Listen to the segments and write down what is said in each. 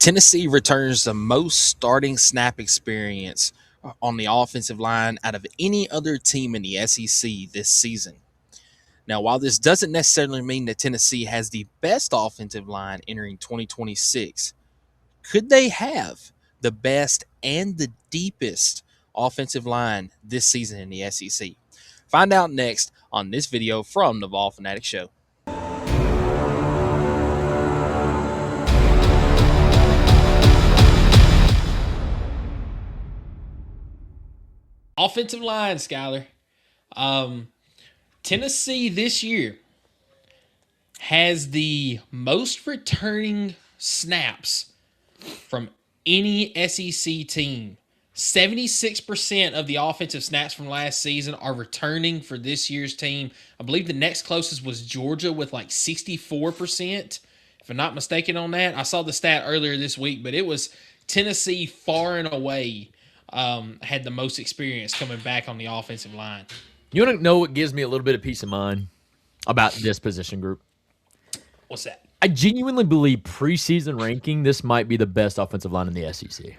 Tennessee returns the most starting snap experience on the offensive line out of any other team in the SEC this season. Now, while this doesn't necessarily mean that Tennessee has the best offensive line entering 2026, could they have the best and the deepest offensive line this season in the SEC? Find out next on this video from the Fanatics Show. Offensive line, Skylar. Tennessee this year has the most returning snaps from any SEC team. 76% of the offensive snaps from last season are returning for this year's team. I believe the next closest was Georgia with like 64%, if I'm not mistaken on that. I saw the stat earlier this week, but it was Tennessee far and away had the most experience coming back on the offensive line. You want to know what gives me a little bit of peace of mind about this position group? What's that? I genuinely believe preseason ranking, this might be the best offensive line in the SEC.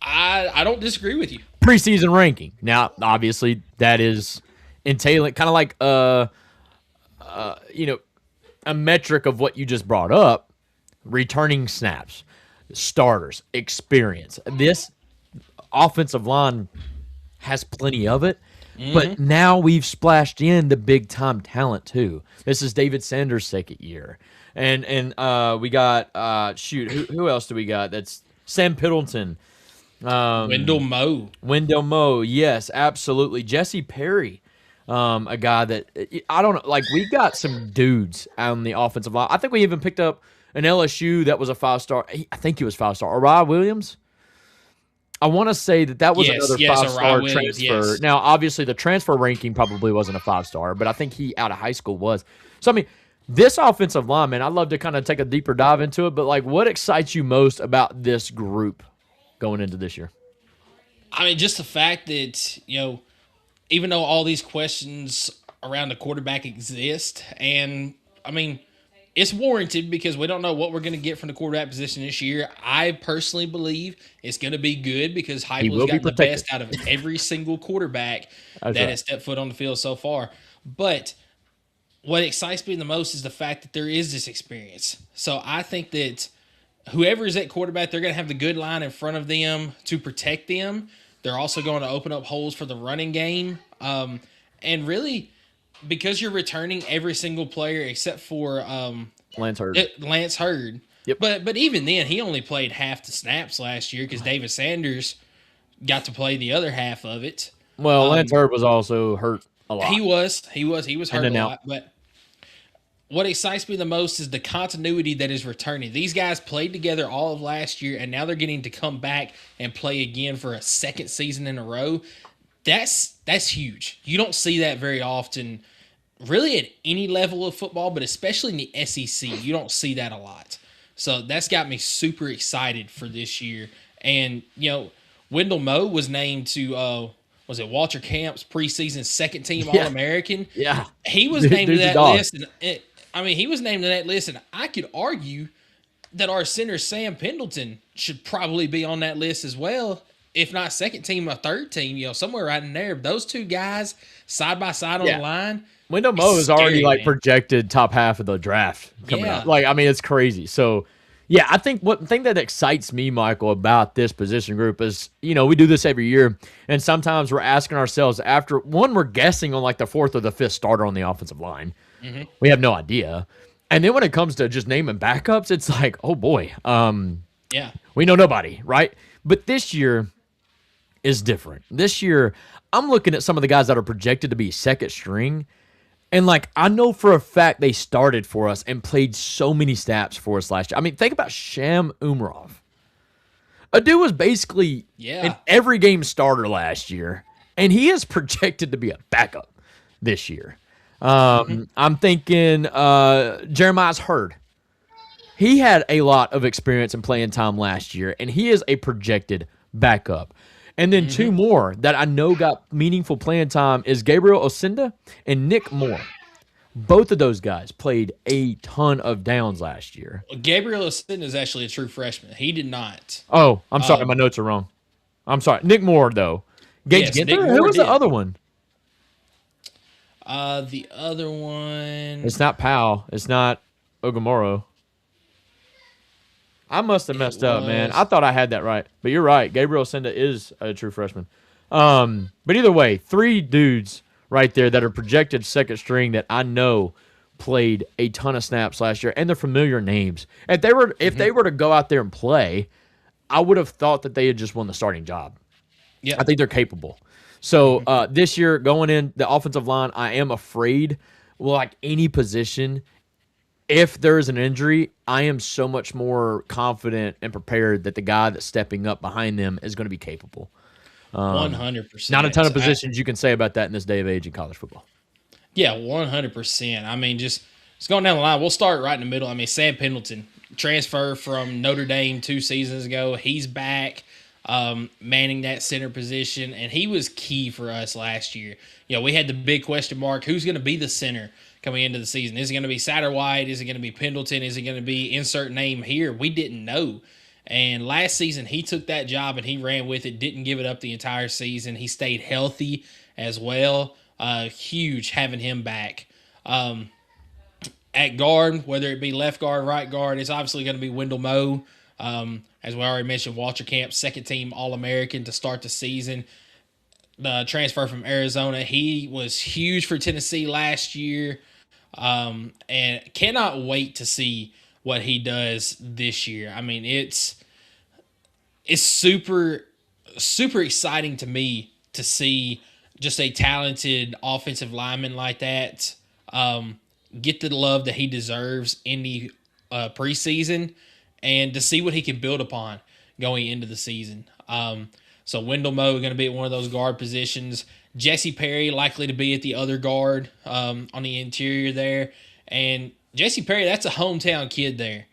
I don't disagree with you. Preseason ranking. Now, obviously, that is entailing kind of like a metric of what you just brought up: returning snaps, starters, experience. This offensive line has plenty of it, but now we've splashed in the big time talent too. This is David Sanders' second year, and we got who else do we got? That's Sam Piddleton, Wendell Moe, yes, absolutely. Jesse Perry, a guy that I don't know. Like, we got some dudes on the offensive line. I think we even picked up an LSU that was a 5-star. I think he was 5-star. Oriah Williams. I want to say that was another 5-star transfer. Yes. Now, obviously, the transfer ranking probably wasn't a 5-star, but I think he out of high school was. So, I mean, this offensive line, man, I'd love to kind of take a deeper dive into it, but, like, what excites you most about this group going into this year? I mean, just the fact that, even though all these questions around the quarterback exist, and, I mean, it's warranted because we don't know what we're going to get from the quarterback position this year. I personally believe it's going to be good because Heupel's got the best out of every single quarterback that has stepped foot on the field so far. But what excites me the most is the fact that there is this experience. So I think that whoever is at quarterback, they're going to have the good line in front of them to protect them. They're also going to open up holes for the running game. And really, because you're returning every single player except for Lance Hurd. Yep. But even then, he only played half the snaps last year because David Sanders got to play the other half of it. Well, Lance Hurd was also hurt a lot. He was hurt a lot. But what excites me the most is the continuity that is returning. These guys played together all of last year, and now they're getting to come back and play again for a second season in a row. That's huge. You don't see that very often, really, at any level of football, but especially in the SEC. You don't see that a lot. So that's got me super excited for this year. And, Wendell Moe was named to, was it Walter Camp's preseason second team All-American? Yeah. He was named to that list. And he was named to that list, and I could argue that our center, Sam Pendleton, should probably be on that list as well. If not second team or third team, somewhere right in there. Those two guys side by side on the line. Wendell Moe is already projected top half of the draft coming up. It's crazy. So, yeah, I think one thing that excites me, Michael, about this position group is, we do this every year, and sometimes we're asking ourselves we're guessing on like the fourth or the fifth starter on the offensive line. Mm-hmm. We have no idea. And then when it comes to just naming backups, it's like, oh boy, we know nobody, right? But this year is different. This year, I'm looking at some of the guys that are projected to be second string, and I know for a fact they started for us and played so many snaps for us last year. I mean, think about Sham Umarov. A dude was basically an every game starter last year, and he is projected to be a backup this year. I'm thinking Jeremiah's Hurd. He had a lot of experience in playing time last year, and he is a projected backup. And then two more that I know got meaningful playing time is Gabriel Osenda and Nick Moore. Both of those guys played a ton of downs last year. Gabriel Ascend is actually a true freshman. He did not. Oh, I'm sorry. My notes are wrong. I'm sorry. Nick Moore, though. Gage Ginther? Who was the other one? The other one. It's not Powell. It's not Ogamoro. I must have messed up, man. I thought I had that right. But you're right. Gabriel Senda is a true freshman. But either way, 3 dudes right there that are projected second string that I know played a ton of snaps last year, and they're familiar names. If they were to go out there and play, I would have thought that they had just won the starting job. Yeah, I think they're capable. So this year, going in the offensive line, I am afraid, like any position, if there is an injury, I am so much more confident and prepared that the guy that's stepping up behind them is going to be capable. 100%. Not a ton of positions you can say about that in this day of age in college football. Yeah, 100%. I mean, just going down the line, we'll start right in the middle. I mean, Sam Pendleton, transfer from Notre Dame 2 seasons ago. He's back manning that center position, and he was key for us last year. We had the big question mark, who's going to be the center coming into the season? Is it going to be Satterwhite? Is it going to be Pendleton? Is it going to be insert name here? We didn't know. And last season, he took that job and he ran with it, didn't give it up the entire season. He stayed healthy as well. Huge having him back. At guard, whether it be left guard, right guard, it's obviously going to be Wendell Moe. As we already mentioned, Walter Camp, second-team All-American to start the season. The transfer from Arizona, he was huge for Tennessee last year, and cannot wait to see what he does this year. I mean, it's super, super exciting to me to see just a talented offensive lineman like that get the love that he deserves in the preseason, and to see what he can build upon going into the season. So Wendell Moe going to be at one of those guard positions. Jesse Perry likely to be at the other guard on the interior there. And Jesse Perry, that's a hometown kid there.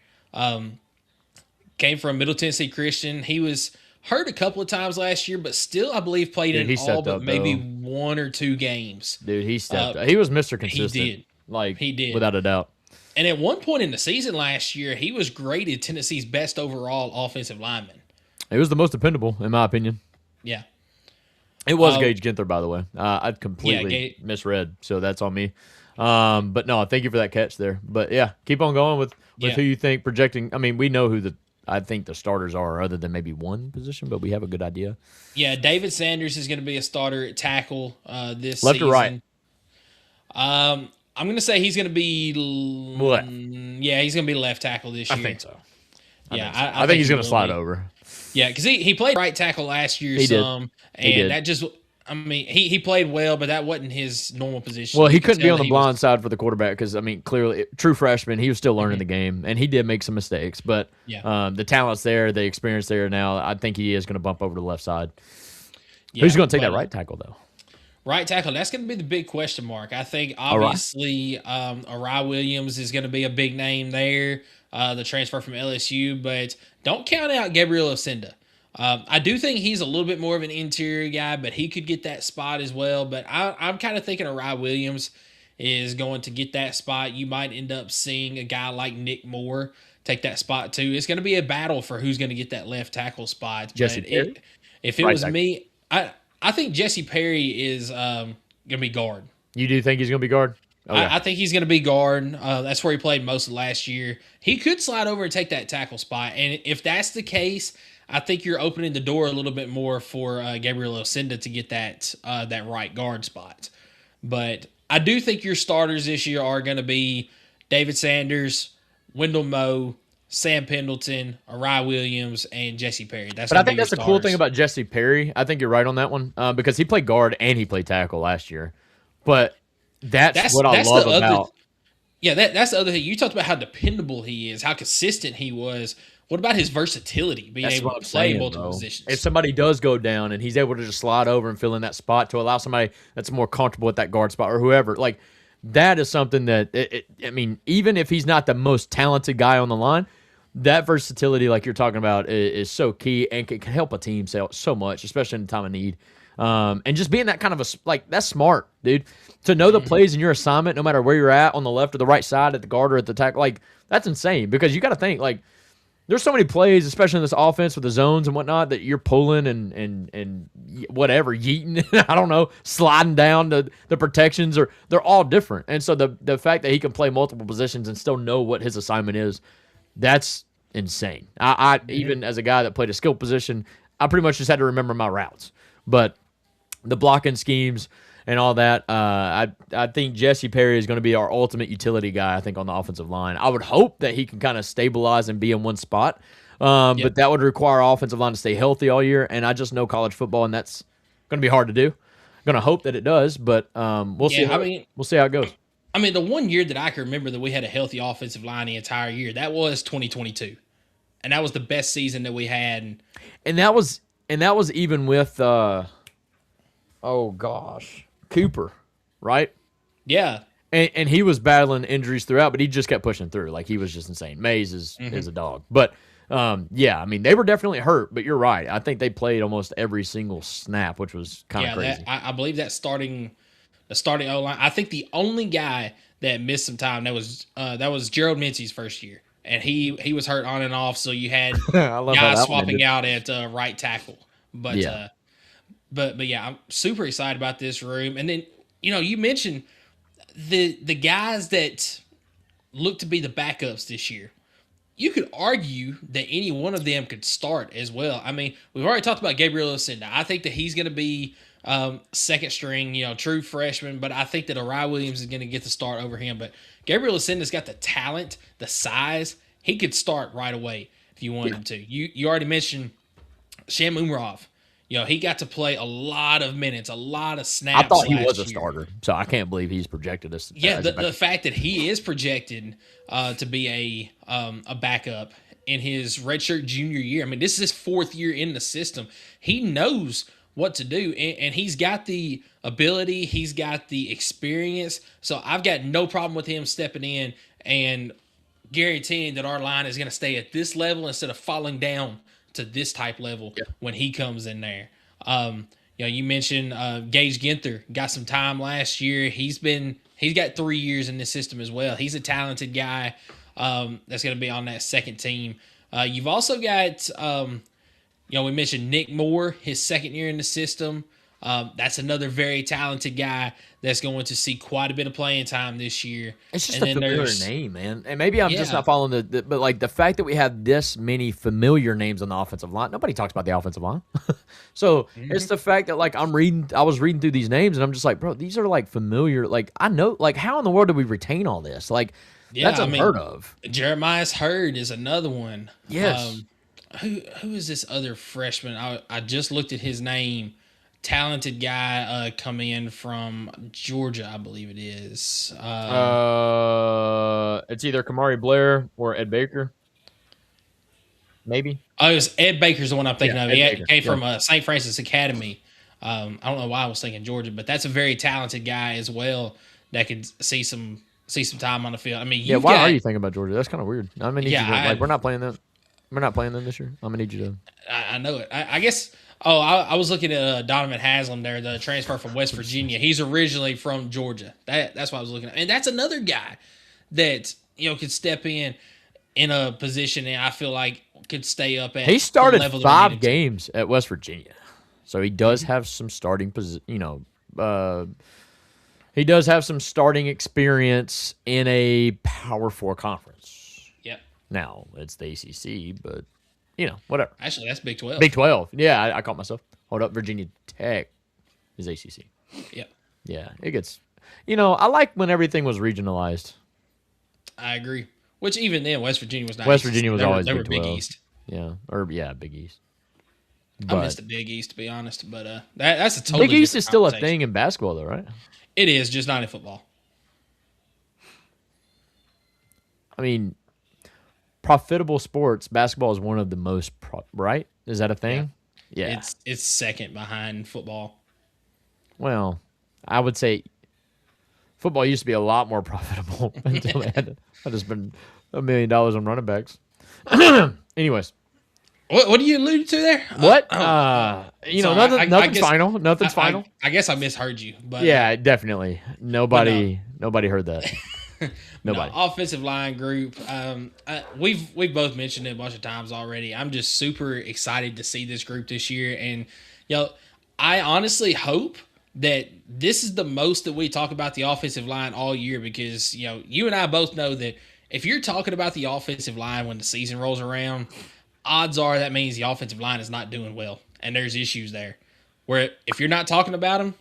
Came from Middle Tennessee Christian. He was hurt a couple of times last year, but still, I believe, played in all but maybe 1 or 2 games. Dude, he stepped up. He was Mr. Consistent. He did. He did. Without a doubt. And at one point in the season last year, he was graded Tennessee's best overall offensive lineman. He was the most dependable, in my opinion. Yeah. It was Gage Ginther, by the way. I completely misread, so that's on me. But no, thank you for that catch there. But yeah, keep on going with who you think projecting. I mean, we know who I think the starters are, other than maybe one position, but we have a good idea. Yeah, David Sanders is going to be a starter at tackle this left season. or right? I'm going to say he's going to be left. Yeah, he's going to be left tackle this year. I think so. I think he's going to slide over. Yeah, because he played right tackle last year that just, I mean, he played well, but that wasn't his normal position. Well, he couldn't be on the blind side for the quarterback because, I mean, clearly, true freshman, he was still learning the game, and he did make some mistakes. But the talent's there, the experience there now. I think he is going to bump over to the left side. Who's going to take that right tackle, though? Right tackle, that's going to be the big question mark. I think, obviously, Arai Williams is going to be a big name there, the transfer from LSU, but don't count out Gabriel Osenda. I do think he's a little bit more of an interior guy, but he could get that spot as well. But I'm kind of thinking Arai Williams is going to get that spot. You might end up seeing a guy like Nick Moore take that spot too. It's going to be a battle for who's going to get that left tackle spot. Jesse Perry? If it was me, I think Jesse Perry is going to be guard. You do think he's going to be guard? Okay. I think he's going to be guard. That's where he played most of last year. He could slide over and take that tackle spot. And if that's the case, I think you're opening the door a little bit more for Gabriel Osenda to get that right guard spot. But I do think your starters this year are going to be David Sanders, Wendell Moe, Sam Pendleton, Arai Williams, and Jesse Perry. But I think that's the cool thing about Jesse Perry. I think you're right on that one because he played guard and he played tackle last year. But that's what I love about. That's the other thing. You talked about how dependable he is, how consistent he was. What about his versatility, being able to play multiple positions? If somebody does go down and he's able to just slide over and fill in that spot to allow somebody that's more comfortable at that guard spot or whoever, like that is something that, I mean, even if he's not the most talented guy on the line, that versatility, like you're talking about, is so key and can help a team so much, especially in the time of need. And just being that kind of that's smart, dude. To know the plays in your assignment, no matter where you're at, on the left or the right side, at the guard or at the tackle, like that's insane. Because you got to think, like, there's so many plays, especially in this offense with the zones and whatnot, that you're pulling and whatever, yeeting, I don't know, sliding down the protections, or they're all different. And so the fact that he can play multiple positions and still know what his assignment is, that's insane. I even as a guy that played a skill position, I pretty much just had to remember my routes. But the blocking schemes and all that, I think Jesse Perry is going to be our ultimate utility guy, I think, on the offensive line. I would hope that he can kind of stabilize and be in one spot, but that would require our offensive line to stay healthy all year, and I just know college football, and that's going to be hard to do. I'm going to hope that it does, but we'll see. We'll see how it goes. I mean, the one year that I can remember that we had a healthy offensive line the entire year, that was 2022, and that was the best season that we had. And that was even with oh gosh, Cooper, right? Yeah. And he was battling injuries throughout, but he just kept pushing through. Like, he was just insane. Mays is a dog. But, yeah, I mean, they were definitely hurt, but you're right. I think they played almost every single snap, which was kind of crazy. I believe the starting O-line, I think the only guy that missed some time, that was Gerald Mincey's first year. And he was hurt on and off, so you had guys swapping out at right tackle. But yeah. But yeah, I'm super excited about this room. And then, you mentioned the guys that look to be the backups this year. You could argue that any one of them could start as well. I mean, we've already talked about Gabriel Lucinda. I think that he's going to be second string, true freshman, but I think that Orion Williams is going to get the start over him. But Gabriel Lucinda's got the talent, the size. He could start right away if you wanted him to. You already mentioned Sham Umrov. He got to play a lot of minutes, a lot of snaps. I thought he was a starter, so I can't believe he's projected as. Yeah, the fact that he is projected to be a backup in his redshirt junior year. I mean, this is his fourth year in the system. He knows what to do, and he's got the ability, he's got the experience. So I've got no problem with him stepping in and guaranteeing that our line is going to stay at this level instead of falling down to this type level when he comes in there. You mentioned Gage Ginther got some time last year. He's got 3 years in this system as well. He's a talented guy that's going to be on that second team. You've also got, we mentioned Nick Moore, his second year in the system. That's another very talented guy that's going to see quite a bit of playing time this year. It's just a familiar name, man. And maybe I'm just not following but like the fact that we have this many familiar names on the offensive line, nobody talks about the offensive line. So it's the fact that, like, I was reading through these names and I'm just like, bro, these are like familiar. Like, I know, like, how in the world do we retain all this? Like, that's unheard of. Jeremiah Hurd is another one. Yes. Who is this other freshman? I just looked at his name. Talented guy come in from Georgia, I believe it is. It's either Kamari Blair or Ed Baker. Maybe. Oh, it was Ed Baker's the one I'm thinking of. He came from St. Francis Academy. I don't know why I was thinking Georgia, but that's a very talented guy as well that could see some time on the field. I mean, why are you thinking about Georgia? That's kind of weird. I'm gonna need you to, we're not playing them. We're not playing them this year. I'm gonna need you to. I know it. I guess. Oh, I was looking at Donovan Haslam there, the transfer from West Virginia. He's originally from Georgia. That's what I was looking at. And that's another guy that, could step in a position and I feel like could stay up at. He started 5 games at West Virginia. So he does have some starting he does have some starting experience in a Power 4 conference. Yep. Now, it's the ACC, but whatever. Actually, that's Big 12. Big 12. Yeah, I caught myself. Hold up. Virginia Tech is ACC. Yep. Yeah, it gets... I like when everything was regionalized. I agree. Which even then, West Virginia was not West Virginia was always Big 12. Big East. Yeah, Big East. But I missed the Big East, to be honest. But that's a totally Big East is still a thing in basketball, though, right? It is, just not in football. I mean... profitable sports, basketball is one of the most right? Is that a thing? Yeah. It's second behind football. Well, I would say football used to be a lot more profitable until they had to spend $1 million on running backs. Anyways, What do you allude to there? What? Sorry, nothing's final. Nothing's final. I guess I misheard you, but yeah, definitely. Nobody heard that. Nobody. No, offensive line group. We've both mentioned it a bunch of times already. I'm just super excited to see this group this year, and I honestly hope that this is the most that we talk about the offensive line all year, because you and I both know that if you're talking about the offensive line when the season rolls around, odds are that means the offensive line is not doing well, and there's issues there. Where if you're not talking about them,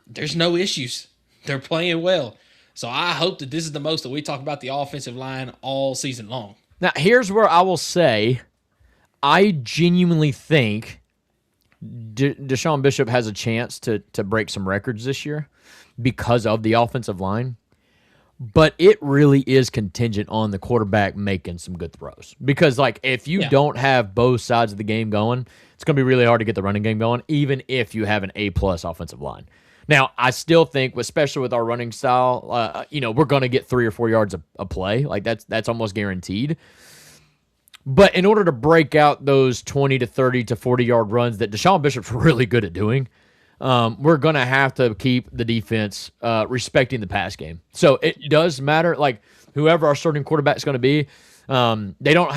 there's no issues. They're playing well. So I hope that this is the most that we talk about the offensive line all season long. Now, here's where I will say I genuinely think Deshaun Bishop has a chance to break some records this year because of the offensive line. But it really is contingent on the quarterback making some good throws. Because, if you don't have both sides of the game going, it's going to be really hard to get the running game going, even if you have an A-plus offensive line. Now, I still think, especially with our running style, we're going to get 3 or 4 yards a play. That's almost guaranteed. But in order to break out those 20 to 30 to 40-yard runs that Deshaun Bishop's really good at doing, we're going to have to keep the defense respecting the pass game. So it does matter. Whoever our starting quarterback is going to be, they don't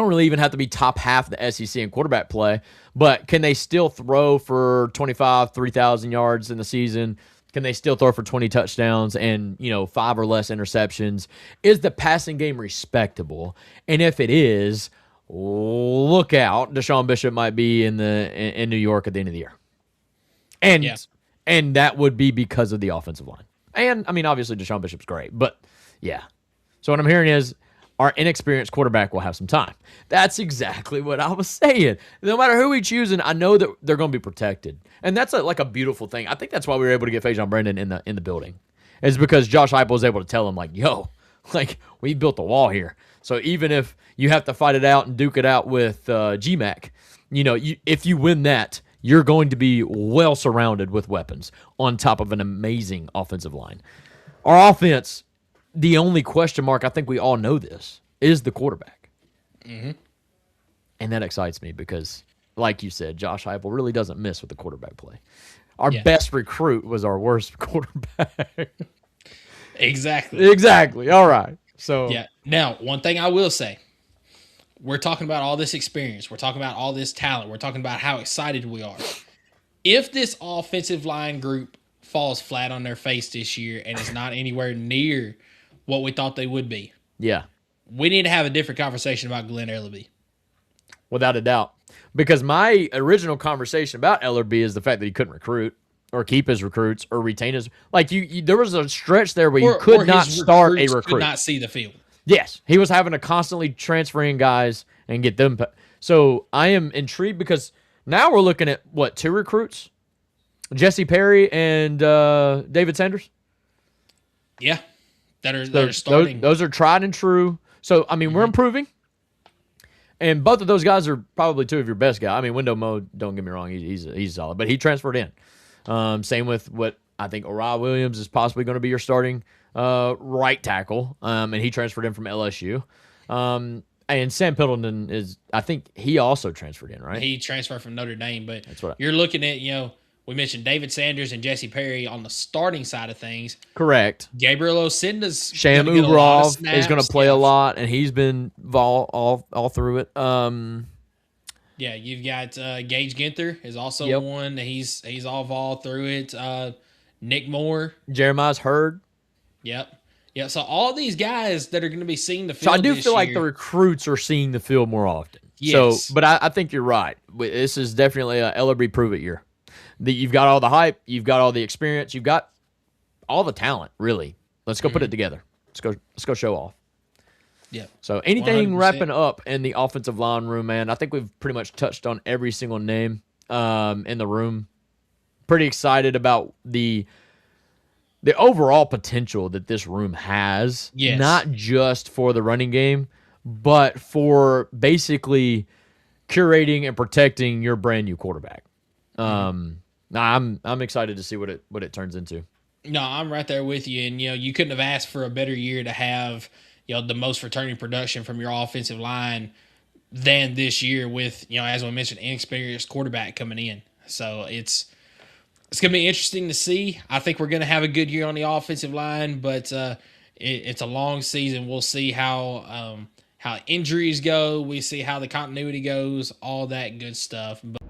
really even have to be top half of the SEC in quarterback play, but can they still throw for 25, 3,000 yards in the season? Can they still throw for 20 touchdowns and, 5 or less interceptions? Is the passing game respectable? And if it is, look out. Deshaun Bishop might be in New York at the end of the year. And that would be because of the offensive line. And, obviously Deshaun Bishop's great, but yeah. So what I'm hearing is, our inexperienced quarterback will have some time. That's exactly what I was saying. No matter who we choose, and I know that they're going to be protected, and that's a beautiful thing. I think that's why we were able to get Fajon Brandon in the building, is because Josh Heupel was able to tell him we built a wall here. So even if you have to fight it out and duke it out with GMAC, if you win that, you're going to be well surrounded with weapons on top of an amazing offensive line. Our offense. The only question mark, I think we all know this, is the quarterback. Mm-hmm. And that excites me because, like you said, Josh Heupel really doesn't miss with the quarterback play. Our best recruit was our worst quarterback. Exactly. All right. So Now, one thing I will say, we're talking about all this experience. We're talking about all this talent. We're talking about how excited we are. If this offensive line group falls flat on their face this year and is not anywhere near what we thought they would be. Yeah. We need to have a different conversation about Glenn Ellerby. Without a doubt. Because my original conversation about Ellerby is the fact that he couldn't recruit or keep his recruits or retain his... there was a stretch there where you could not start a recruit. Could not see the field. Yes. He was having to constantly transferring guys and get them... So I am intrigued because now we're looking at, 2 recruits? Jesse Perry and David Sanders? Yeah. That are starting. Those are tried and true. So, we're improving. And both of those guys are probably 2 of your best guys. Window Mode, don't get me wrong, he's solid. But he transferred in. Same with what I think Uriah Williams is possibly going to be your starting right tackle. And he transferred in from LSU. And Sam Pendleton is, I think he also transferred in, right? He transferred from Notre Dame. But you're looking at, we mentioned David Sanders and Jesse Perry on the starting side of things. Correct. Gabriel Osenda's Sham Ubrov is going to play a lot, and he's been all through it. Yeah, you've got Gage Ginther is also one. He's all through it. Nick Moore. Jeremiah's Hurd. Yep. Yeah, so all these guys that are going to be seeing the field. So I do feel like the recruits are seeing the field more often. Yes. So, but I think you're right. This is definitely a Ellerby prove it year. You've got all the hype, you've got all the experience, you've got all the talent, really. Let's go put it together. Let's go show off. Yeah. So anything 100%. wrapping up in the offensive line room, man, I think we've pretty much touched on every single name in the room. Pretty excited about the overall potential that this room has. Yes. Not just for the running game, but for basically curating and protecting your brand new quarterback. I'm excited to see what it turns into. No, I'm right there with you. And, you couldn't have asked for a better year to have, the most returning production from your offensive line than this year with, as we mentioned, inexperienced quarterback coming in. So it's going to be interesting to see. I think we're going to have a good year on the offensive line, but it's a long season. We'll see how injuries go. We see how the continuity goes, all that good stuff. But